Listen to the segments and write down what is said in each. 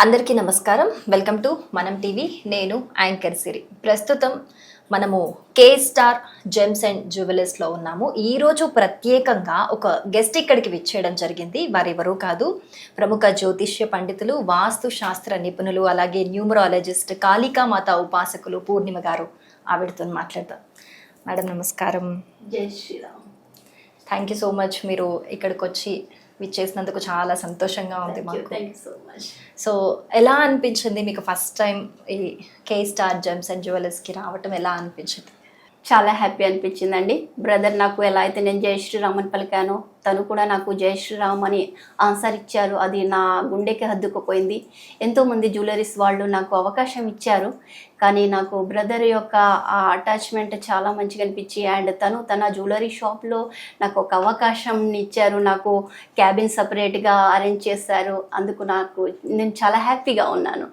అందరికీ నమస్కారం. Welcome to మనం టీవీ. నేను యాంకర్ సిరి. ప్రస్తుతం మనము కే స్టార్ జెమ్స్ అండ్ జ్యువెలర్స్లో ఉన్నాము. ఈరోజు ప్రత్యేకంగా ఒక గెస్ట్ ఇక్కడికి విచ్చేయడం జరిగింది. వారెవరూ కాదు, ప్రముఖ జ్యోతిష్య పండితులు, వాస్తు శాస్త్ర నిపుణులు, అలాగే న్యూమరాలజిస్ట్, కాళికామాత ఉపాసకులు పూర్ణిమ గారు. ఆవిడతో మాట్లాడదాం. మేడం నమస్కారం. Jai Shriram. Thank you so much. మీరు ఇక్కడికి వచ్చి విచ్చేసినందుకు చాలా సంతోషంగా ఉంది మాకు. Thank you so much. So ఎలా అనిపించింది మీకు ఫస్ట్ టైం ఈ కే స్టార్ జెమ్స్ అండ్ జ్యువెలర్స్కి రావటం ఎలా అనిపించింది? చాలా హ్యాపీ అనిపించిందండి. బ్రదర్ నాకు ఎలా అయితే నేను జై శ్రీరామ్ అని పలికానో తను కూడా నాకు జై శ్రీరామ్ అని ఆన్సర్ ఇచ్చారు. అది నా గుండెకి హద్దుకుపోయింది. ఎంతోమంది జ్యువెలరీస్ వాళ్ళు నాకు అవకాశం ఇచ్చారు, కానీ నాకు బ్రదర్ యొక్క ఆ అటాచ్మెంట్ చాలా మంచిగా అనిపించి, అండ్ తను తన జ్యువెలరీ షాప్లో నాకు ఒక అవకాశం ఇచ్చారు. నాకు క్యాబిన్ సపరేట్గా అరేంజ్ చేశారు. అందుకు నేను చాలా హ్యాపీగా ఉన్నాను.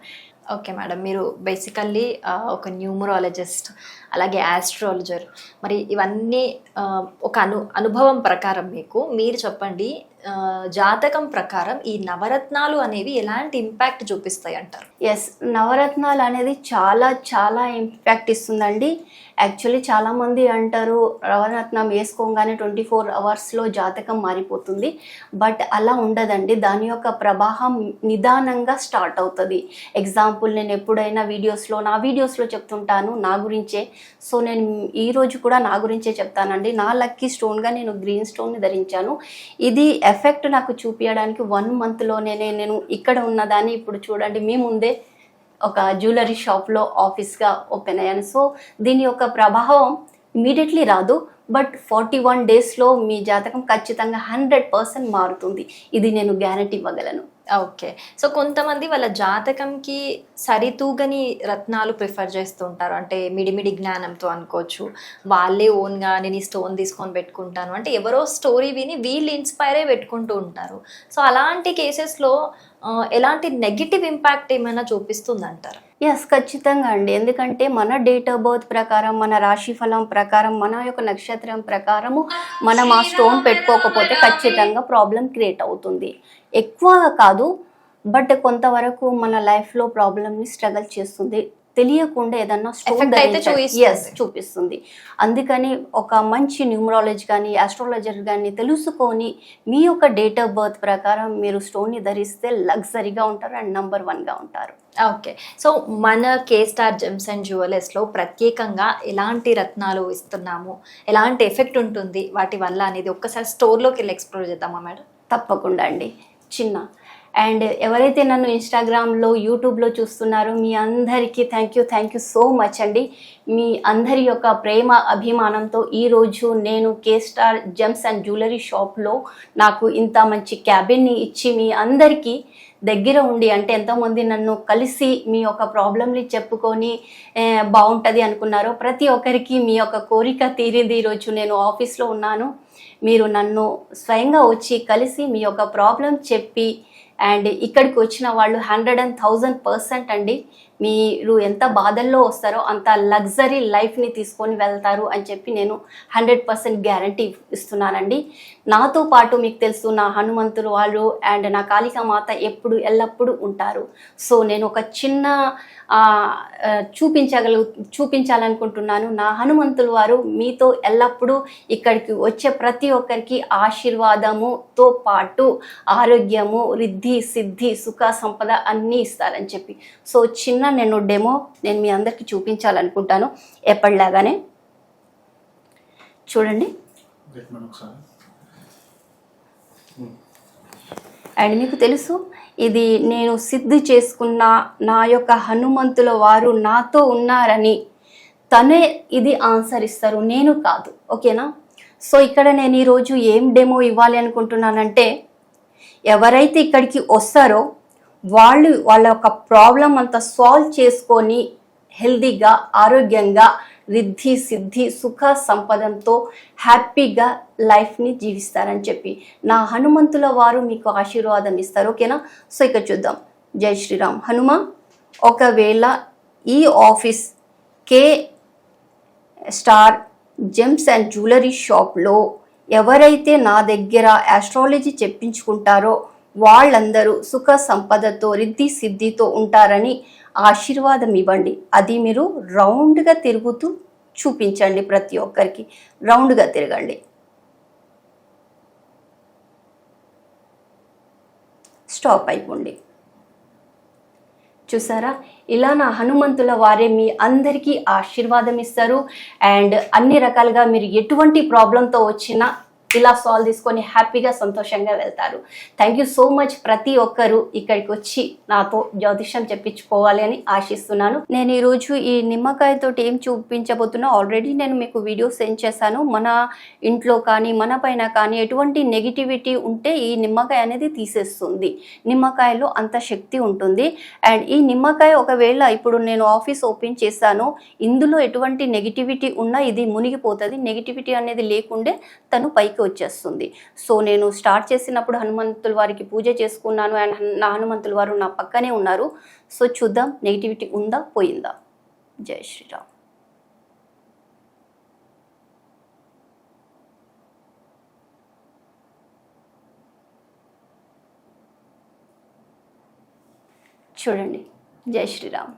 ఓకే మేడం, మీరు బేసికల్లీ ఒక న్యూమరాలజిస్ట్, అలాగే ఆస్ట్రాలజర్. మరి ఇవన్నీ ఒక అనుభవం ప్రకారం మీరు చెప్పండి, జాతకం ప్రకారం ఈ నవరత్నాలు అనేవి ఎలాంటి ఇంపాక్ట్ చూపిస్తాయి అంటారు? ఎస్, నవరత్నాలు అనేది చాలా చాలా ఇంపాక్ట్ ఇస్తుందండి. యాక్చువల్లీ చాలామంది అంటారు నవరత్నం వేసుకోగానే 24 అవర్స్లో జాతకం మారిపోతుంది. బట్ అలా ఉండదండి. దాని యొక్క ప్రవాహం నిదానంగా స్టార్ట్ అవుతుంది. ఎగ్జాంపుల్, నేను ఎప్పుడైనా నా వీడియోస్లో చెప్తుంటాను నా గురించే. సో నేను ఈరోజు కూడా నా గురించే చెప్తానండి. నా లక్కీ స్టోన్గా నేను గ్రీన్ స్టోన్ని ధరించాను. ఇది ఎఫెక్ట్ నాకు చూపించడానికి 1 మంత్లోనే నేను ఇక్కడ ఉన్నదాన్ని ఇప్పుడు చూడండి మీ ముందే ఒక జ్యువెలరీ షాప్లో ఆఫీస్గా ఓపెన్ అయ్యాను. సో దీని యొక్క ప్రభావం ఇమీడియట్లీ రాదు, బట్ 41 డేస్లో మీ జాతకం ఖచ్చితంగా 100% మారుతుంది. ఇది నేను గ్యారంటీ ఇవ్వగలను. ఓకే. సో కొంతమంది వాళ్ళ జాతకంకి సరితూగని రత్నాలు ప్రిఫర్ చేస్తూ ఉంటారు. అంటే మిడిమిడి జ్ఞానంతో అనుకోవచ్చు, వాళ్ళే ఓన్గా నేను ఈ స్టోన్ తీసుకొని పెట్టుకుంటాను అంటే ఎవరో స్టోరీ విని వీళ్ళు ఇన్స్పైర్ అయి పెట్టుకుంటూ ఉంటారు. సో అలాంటి కేసెస్లో ఎలాంటి నెగిటివ్ ఇంపాక్ట్ ఏమైనా చూపిస్తుంది అంటారు? ఎస్, ఖచ్చితంగా అండి. ఎందుకంటే మన డేట్ ఆఫ్ బర్త్ ప్రకారం, మన రాశి ఫలం ప్రకారం, మన యొక్క నక్షత్రం ప్రకారము మనం ఆ స్టోన్ పెట్టుకోకపోతే ఖచ్చితంగా ప్రాబ్లం క్రియేట్ అవుతుంది. ఎక్కువ కాదు, బట్ కొంతవరకు మన లైఫ్లో ప్రాబ్లమ్ని స్ట్రగల్ చేస్తుంది. తెలియకుండా ఏదన్నా స్టోన్ చూపిస్తుంది. అందుకని ఒక మంచి న్యూమరాలజీ కానీ ఆస్ట్రాలజర్ కానీ తెలుసుకొని మీ యొక్క డేట్ ఆఫ్ బర్త్ ప్రకారం మీరు స్టోన్ని ధరిస్తే లగ్జరీగా ఉంటారు అండ్ నంబర్ 1గా ఉంటారు. ఓకే. సో మన కే స్టార్ జెమ్స్ అండ్ జ్యువెలర్స్లో ప్రత్యేకంగా ఎలాంటి రత్నాలు ఇస్తున్నాము, ఎలాంటి ఎఫెక్ట్ ఉంటుంది వాటి వల్ల అనేది ఒక్కసారి స్టోర్లోకి వెళ్ళి ఎక్స్ప్లోర్ చేద్దామా మేడం? తప్పకుండా అండి. అండ్ ఎవరైతే నన్ను ఇన్స్టాగ్రామ్లో, యూట్యూబ్లో చూస్తున్నారో మీ అందరికీ థ్యాంక్ యూ సో మచ్ అండి. మీ అందరి యొక్క ప్రేమ అభిమానంతో ఈరోజు నేను కే స్టార్ జెమ్స్ అండ్ జ్యువెలరీ షాప్లో నాకు ఇంత మంచి క్యాబిన్ని ఇచ్చి మీ అందరికీ దగ్గర ఉండి, అంటే ఎంతోమంది నన్ను కలిసి మీ యొక్క ప్రాబ్లమ్ని చెప్పుకొని బాగుంటుంది అనుకున్నారో ప్రతి ఒక్కరికి మీ యొక్క కోరిక తీరింది. ఈరోజు నేను ఆఫీస్లో ఉన్నాను, మీరు నన్ను స్వయంగా వచ్చి కలిసి మీ యొక్క ప్రాబ్లం చెప్పి అండ్ ఇక్కడికి వచ్చిన వాళ్ళు 100,000% అండి. మీరు ఎంత బాధల్లో వస్తారో అంత లగ్జరీ లైఫ్ని తీసుకొని వెళ్తారు అని చెప్పి నేను 100% గ్యారంటీ ఇస్తున్నానండి. నాతో పాటు మీకు తెలుసు నా హనుమంతులు వాళ్ళు అండ్ నా కాళికామాత ఎల్లప్పుడూ ఉంటారు. సో నేను ఒక చిన్న చూపించాలనుకుంటున్నాను. నా హనుమంతులు వారు మీతో ఎల్లప్పుడూ ఇక్కడికి వచ్చే ప్రతి ఒక్కరికి ఆశీర్వాదముతో పాటు ఆరోగ్యము, రిద్ధి, సిద్ధి, సుఖ, సంపద అన్నీ ఇస్తారని చెప్పి. సో నేను మీ అందరికీ చూపించాలనుకుంటాను. ఎప్పటిలాగానే చూడండి. అండ్ మీకు తెలుసు ఇది నేను సిద్ధి చేసుకున్న నా యొక్క హనుమంతుల వారు నాతో ఉన్నారని. తనే ఇది ఆన్సర్ ఇస్తారు, నేను కాదు. ఓకేనా? సో ఇక్కడ నేను ఈరోజు ఏం డెమో ఇవ్వాలి అనుకుంటున్నానంటే, ఎవరైతే ఇక్కడికి వస్తారో వాళ్ళ యొక్క ప్రాబ్లం అంతా సాల్వ్ చేసుకొని హెల్దీగా, ఆరోగ్యంగా, రిద్ధి, సిద్ధి, సుఖ, సంపదంతో హ్యాపీగా లైఫ్ని జీవిస్తారని చెప్పి నా హనుమంతుల వారు మీకు ఆశీర్వాదం ఇస్తారు. ఓకేనా? సో ఇక చూద్దాం. జై శ్రీరామ్. హనుమ, ఒకవేళ ఈ office K star gems and jewellery షాప్లో ఎవరైతే నా దగ్గర ఆస్ట్రాలజీ చెప్పించుకుంటారో వాళ్ళందరూ సుఖ సంపదతో రిద్ధి సిద్ధితో ఉంటారని ఆశీర్వాదం ఇవ్వండి. అది మీరు రౌండ్గా తిరుగుతూ చూపించండి. ప్రతి ఒక్కరికి రౌండ్గా తిరగండి. స్టాప్ అయిపోండి. చూసారా, ఇలా నా హనుమంతుల వారే మీ అందరికీ ఆశీర్వాదం ఇస్తారు. అండ్ అన్ని రకాలుగా మీరు ఎటువంటి ప్రాబ్లంతో వచ్చినా ఇలా సాల్వ్ తీసుకొని హ్యాపీగా సంతోషంగా వెళ్తారు. Thank you so much. ప్రతి ఒక్కరూ ఇక్కడికి వచ్చి నాతో జ్యోతిష్యం చెప్పించుకోవాలి అని ఆశిస్తున్నాను. నేను ఈరోజు ఈ నిమ్మకాయతో ఏం చూపించబోతున్నా ఆల్రెడీ నేను మీకు వీడియో సెండ్ చేశాను. మన ఇంట్లో కానీ మన పైన కానీ ఎటువంటి నెగిటివిటీ ఉంటే ఈ నిమ్మకాయ అనేది తీసేస్తుంది. నిమ్మకాయలో అంత శక్తి ఉంటుంది. అండ్ ఈ నిమ్మకాయ ఒకవేళ ఇప్పుడు నేను ఆఫీస్ ఓపెన్ చేశాను, ఇందులో ఎటువంటి నెగిటివిటీ ఉన్నా ఇది మునిగిపోతుంది. నెగిటివిటీ అనేది లేకుండే తను పైకి వచ్చేస్తుంది. సో నేను స్టార్ట్ చేసినప్పుడు హనుమంతుల వారికి పూజ చేసుకున్నాను. అండ్ నా హనుమంతుల వారు నా పక్కనే ఉన్నారు. సో చూద్దాం నెగిటివిటీ ఉందా పోయిందా. జై శ్రీరామ్. చూడండి, జై శ్రీరామ్.